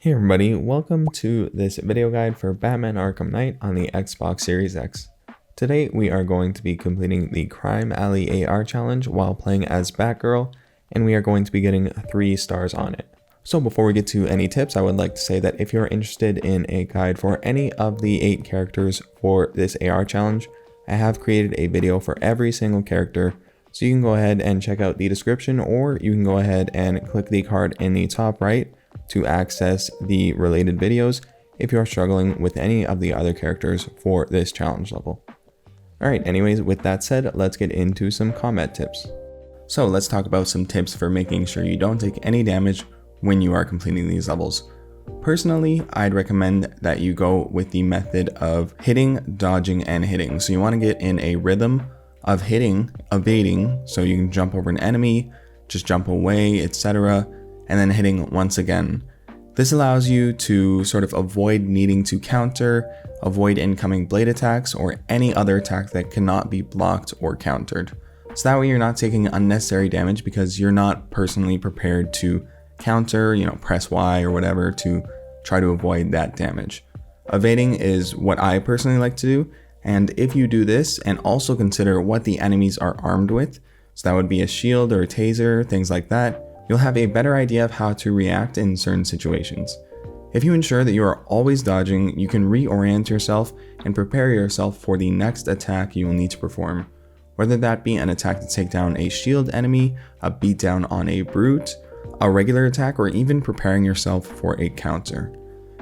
Hey everybody, welcome to this video guide for Batman Arkham Knight on the Xbox Series X. Today we are going to be completing the Crime Alley AR challenge while playing as Batgirl, and we are going to be getting 3 stars on it. So before we get to any tips, I would like to say that if you're interested in a guide for any of the 8 characters for this AR challenge, I have created a video for every single character, so you can go ahead and check out the description, or you can go ahead and click the card in the top right to access the related videos if you're struggling with any of the other characters for this challenge level. Alright, anyways, with that said, let's get into some combat tips. So let's talk about some tips for making sure you don't take any damage when you are completing these levels. Personally, I'd recommend that you go with the method of hitting, dodging, and hitting. So you want to get in a rhythm of hitting, evading, so you can jump over an enemy, just jump away, etc., and then hitting once again. This allows you to sort of avoid needing to counter, avoid incoming blade attacks, or any other attack that cannot be blocked or countered. So that way you're not taking unnecessary damage because you're not personally prepared to counter, press Y or whatever to try to avoid that damage. Evading is what I personally like to do, and if you do this and also consider what the enemies are armed with, so that would be a shield or a taser, things like that, you'll have a better idea of how to react in certain situations. If you ensure that you are always dodging, you can reorient yourself and prepare yourself for the next attack you will need to perform, whether that be an attack to take down a shield enemy, a beatdown on a brute, a regular attack, or even preparing yourself for a counter.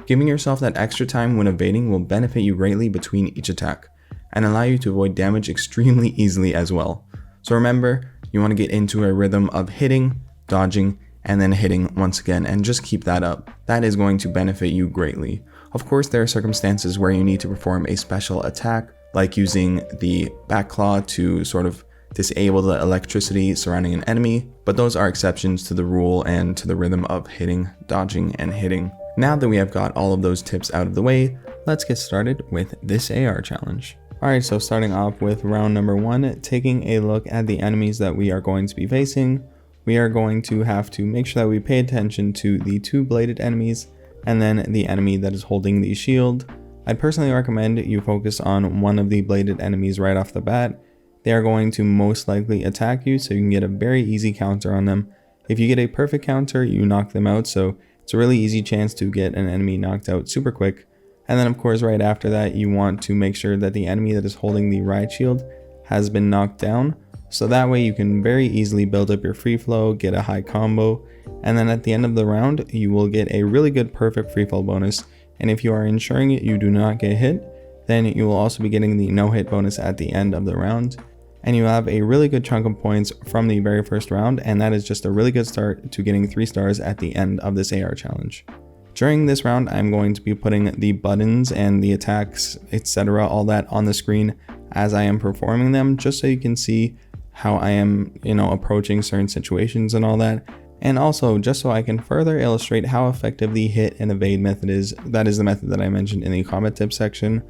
Giving yourself that extra time when evading will benefit you greatly between each attack, and allow you to avoid damage extremely easily as well. So remember, you want to get into a rhythm of hitting, dodging, and then hitting once again, and just keep that up. That is going to benefit you greatly. Of course, there are circumstances where you need to perform a special attack, like using the Batclaw to sort of disable the electricity surrounding an enemy, but those are exceptions to the rule and to the rhythm of hitting, dodging, and hitting. Now that we have got all of those tips out of the way, let's get started with this AR challenge. Alright, so starting off with round number 1, taking a look at the enemies that we are going to be facing. We are going to have to make sure that we pay attention to the 2 bladed enemies and then the enemy that is holding the shield. I'd personally recommend you focus on one of the bladed enemies right off the bat. They are going to most likely attack you, so you can get a very easy counter on them. If you get a perfect counter, you knock them out, so it's a really easy chance to get an enemy knocked out super quick. And then of course right after that, you want to make sure that the enemy that is holding the riot shield has been knocked down. So that way you can very easily build up your free flow, get a high combo, and then at the end of the round, you will get a really good perfect free flow bonus. And if you are ensuring you do not get hit, then you will also be getting the no hit bonus at the end of the round. And you have a really good chunk of points from the very first round, and that is just a really good start to getting 3 stars at the end of this AR challenge. During this round, I'm going to be putting the buttons and the attacks, etc., all that on the screen as I am performing them, just so you can see how I am, approaching certain situations and all that. And also just so I can further illustrate how effective the hit and evade method is. That is the method that I mentioned in the combat tips section,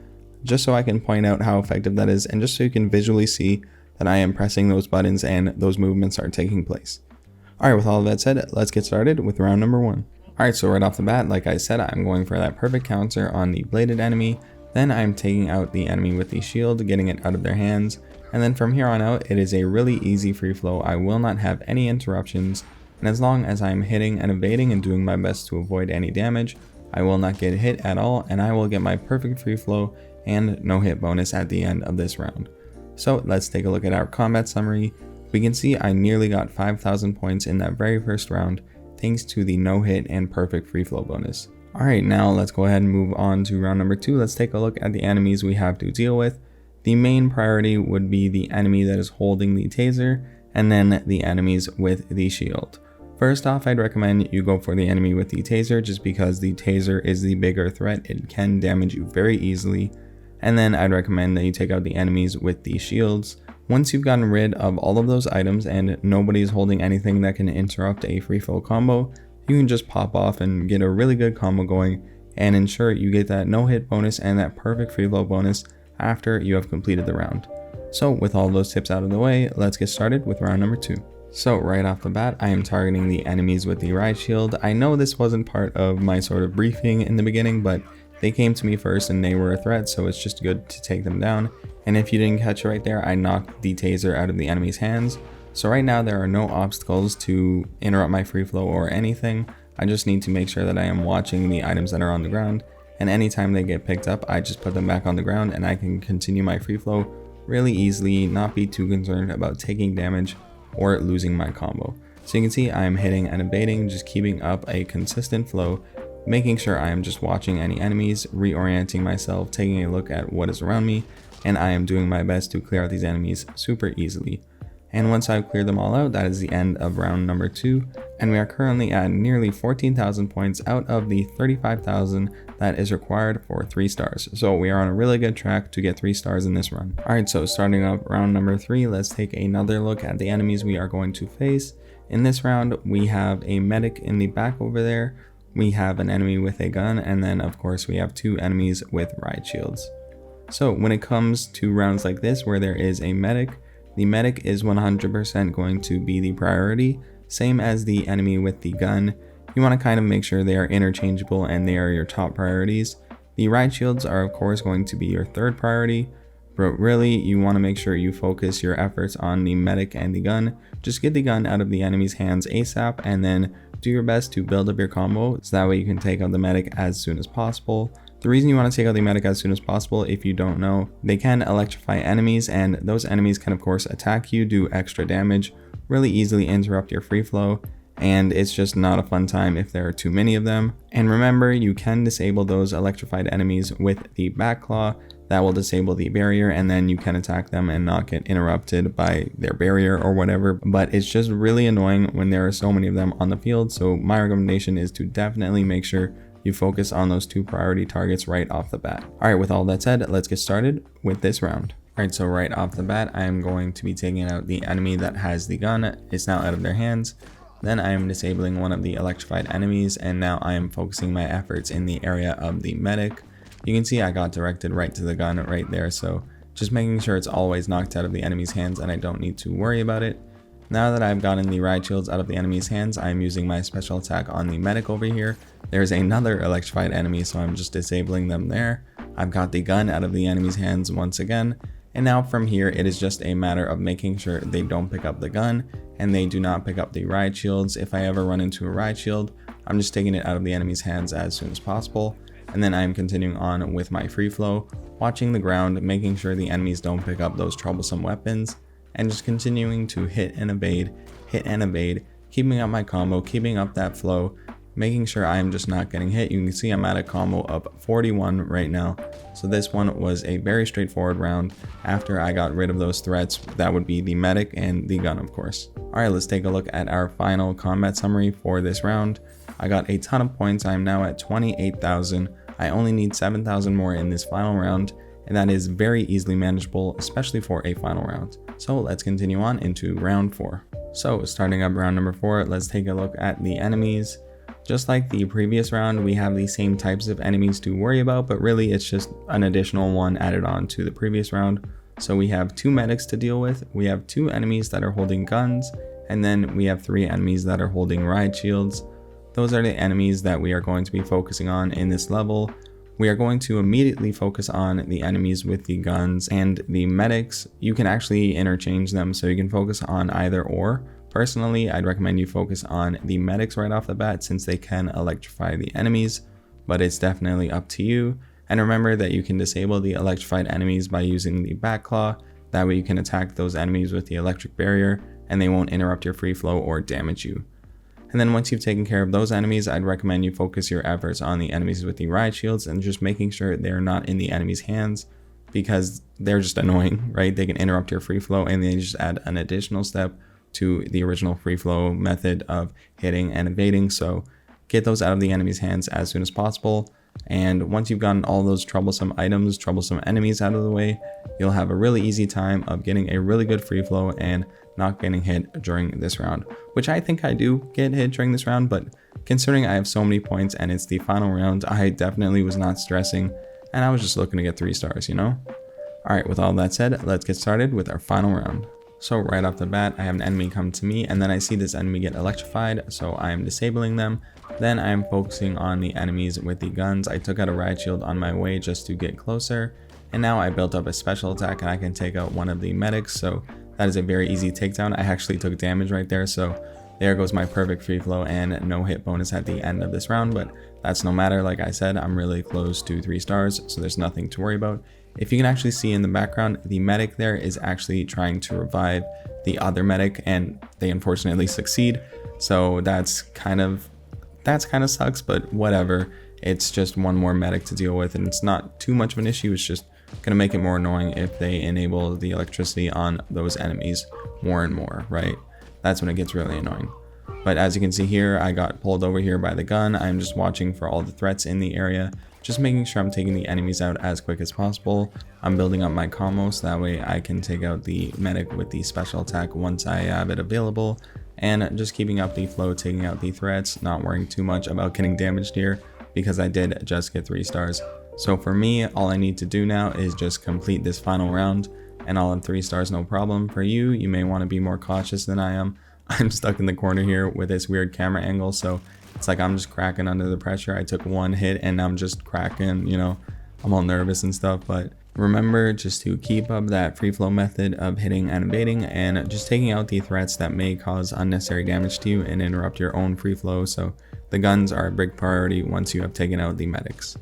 just so I can point out how effective that is, and just so you can visually see that I am pressing those buttons and those movements are taking place. Alright, with all of that said, let's get started with round number 1. Alright, so right off the bat, like I said, I'm going for that perfect counter on the bladed enemy. Then I'm taking out the enemy with the shield, getting it out of their hands. And then from here on out, it is a really easy free flow. I will not have any interruptions. And as long as I'm hitting and evading and doing my best to avoid any damage, I will not get hit at all, and I will get my perfect free flow and no hit bonus at the end of this round. So let's take a look at our combat summary. We can see I nearly got 5,000 points in that very first round, thanks to the no hit and perfect free flow bonus. Alright, now let's go ahead and move on to round number 2. Let's take a look at the enemies we have to deal with. The main priority would be the enemy that is holding the taser, and then the enemies with the shield. First off, I'd recommend you go for the enemy with the taser, just because the taser is the bigger threat. It can damage you very easily. And then I'd recommend that you take out the enemies with the shields. Once you've gotten rid of all of those items and nobody's holding anything that can interrupt a free flow combo, you can just pop off and get a really good combo going and ensure you get that no hit bonus and that perfect free flow bonus after you have completed the round. So with all those tips out of the way, let's get started with round number 2. So right off the bat, I am targeting the enemies with the riot shield. I know this wasn't part of my sort of briefing in the beginning, but they came to me first and they were a threat, so it's just good to take them down. And if you didn't catch it right there, I knocked the taser out of the enemy's hands. So right now there are no obstacles to interrupt my free flow or anything. I just need to make sure that I am watching the items that are on the ground, and anytime they get picked up, I just put them back on the ground and I can continue my free flow really easily, not be too concerned about taking damage or losing my combo. So you can see I'm hitting and evading, just keeping up a consistent flow, making sure I am just watching any enemies, reorienting myself, taking a look at what is around me, and I am doing my best to clear out these enemies super easily. And once I've cleared them all out, that is the end of round number 2, and we are currently at nearly 14,000 points out of the 35,000 that is required for 3 stars. So we are on a really good track to get 3 stars in this run. Alright, so starting up round number 3, let's take another look at the enemies we are going to face. In this round, we have a medic in the back over there, we have an enemy with a gun, and then of course we have 2 enemies with riot shields. So when it comes to rounds like this where there is a medic, the medic is 100% going to be the priority, same as the enemy with the gun. You want to kind of make sure they are interchangeable and they are your top priorities. The riot shields are of course going to be your third priority, but really you want to make sure you focus your efforts on the medic and the gun. Just get the gun out of the enemy's hands ASAP and then do your best to build up your combo so that way you can take out the medic as soon as possible. The reason you want to take out the medic as soon as possible, if you don't know, they can electrify enemies, and those enemies can of course attack you, do extra damage, really easily interrupt your free flow, and it's just not a fun time if there are too many of them. And remember, you can disable those electrified enemies with the back claw. That will disable the barrier, and then you can attack them and not get interrupted by their barrier or whatever. But it's just really annoying when there are so many of them on the field, so my recommendation is to definitely make sure you focus on those 2 priority targets right off the bat. Alright, with all that said, let's get started with this round. Alright, so right off the bat, I am going to be taking out the enemy that has the gun. It's now out of their hands. Then I am disabling one of the electrified enemies, and now I am focusing my efforts in the area of the medic. You can see I got directed right to the gun right there, so just making sure it's always knocked out of the enemy's hands and I don't need to worry about it. Now that I've gotten the riot shields out of the enemy's hands, I'm using my special attack on the medic over here. There's another electrified enemy, so I'm just disabling them there. I've got the gun out of the enemy's hands once again, and now from here it is just a matter of making sure they don't pick up the gun and they do not pick up the riot shields. If I ever run into a riot shield, I'm just taking it out of the enemy's hands as soon as possible, and then I'm continuing on with my free flow, watching the ground, making sure the enemies don't pick up those troublesome weapons, and just continuing to hit and evade, keeping up my combo, keeping up that flow, making sure I am just not getting hit. You can see I'm at a combo of 41 right now. So this one was a very straightforward round after I got rid of those threats. That would be the medic and the gun, of course. Alright, let's take a look at our final combat summary for this round. I got a ton of points. I'm now at 28,000. I only need 7,000 more in this final round, and that is very easily manageable, especially for a final round. So let's continue on into round 4. So starting up round number 4, let's take a look at the enemies. Just like the previous round, we have the same types of enemies to worry about, but really it's just an additional one added on to the previous round. So we have 2 medics to deal with, we have 2 enemies that are holding guns, and then we have 3 enemies that are holding riot shields. Those are the enemies that we are going to be focusing on in this level. We are going to immediately focus on the enemies with the guns, and the medics, you can actually interchange them, so you can focus on either or. Personally, I'd recommend you focus on the medics right off the bat since they can electrify the enemies, but it's definitely up to you. And remember that you can disable the electrified enemies by using the back claw. That way you can attack those enemies with the electric barrier and they won't interrupt your free flow or damage you. And then once you've taken care of those enemies, I'd recommend you focus your efforts on the enemies with the riot shields and just making sure they're not in the enemy's hands, because they're just annoying, right? They can interrupt your free flow and they just add an additional step to the original free flow method of hitting and evading. So get those out of the enemy's hands as soon as possible. And once you've gotten all those troublesome items, troublesome enemies out of the way, you'll have a really easy time of getting a really good free flow and not getting hit during this round, which I think I do get hit during this round, but considering I have so many points and it's the final round, I definitely was not stressing and I was just looking to get 3 stars, you know? Alright, with all that said, let's get started with our final round. So right off the bat, I have an enemy come to me, and then I see this enemy get electrified, so I am disabling them. Then I am focusing on the enemies with the guns. I took out a riot shield on my way just to get closer, and now I built up a special attack and I can take out one of the medics, so that is a very easy takedown. I actually took damage right there, so there goes my perfect free flow and no hit bonus at the end of this round, but that's no matter. Like I said, I'm really close to 3 stars, so there's nothing to worry about. If you can actually see in the background, the medic there is actually trying to revive the other medic, and they unfortunately succeed. So that's kind of sucks, but whatever. It's just one more medic to deal with, and it's not too much of an issue. It's just gonna make it more annoying if they enable the electricity on those enemies more and more, right? That's when it gets really annoying. But as you can see here, I got pulled over here by the gun. I'm just watching for all the threats in the area, just making sure I'm taking the enemies out as quick as possible. I'm building up my combo so that way I can take out the medic with the special attack once I have it available, and just keeping up the flow, taking out the threats, not worrying too much about getting damaged here because I did just get 3 stars. So for me, all I need to do now is just complete this final round and I'll have 3 stars, no problem. For you, you may want to be more cautious than I am. I'm stuck in the corner here with this weird camera angle, so it's like I'm just cracking under the pressure. I took 1 hit and I'm just cracking, you know, I'm all nervous and stuff. But remember just to keep up that free flow method of hitting and evading and just taking out the threats that may cause unnecessary damage to you and interrupt your own free flow. So the guns are a big priority once you have taken out the medics.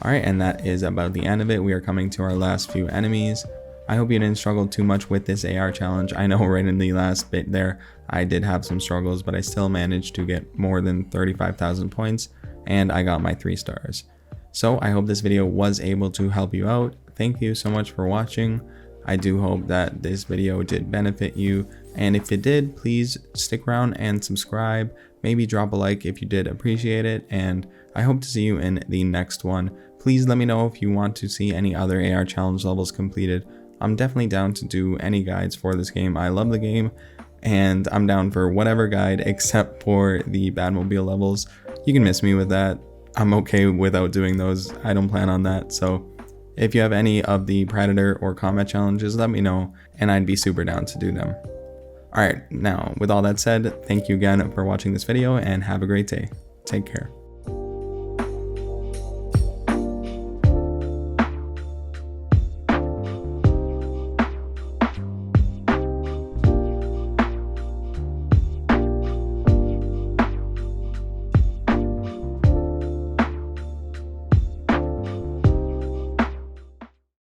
Alright, and that is about the end of it. We are coming to our last few enemies. I hope you didn't struggle too much with this AR challenge. I know right in the last bit there, I did have some struggles, but I still managed to get more than 35,000 points, and I got my 3 stars. So I hope this video was able to help you out. Thank you so much for watching. I do hope that this video did benefit you, and if it did, please stick around and subscribe. Maybe drop a like if you did appreciate it, and I hope to see you in the next one. Please let me know if you want to see any other AR challenge levels completed. I'm definitely down to do any guides for this game. I love the game, and I'm down for whatever guide except for the Batmobile levels. You can miss me with that. I'm okay without doing those. I don't plan on that. So if you have any of the Predator or combat challenges, let me know, and I'd be super down to do them. Alright, now with all that said, thank you again for watching this video and have a great day. Take care.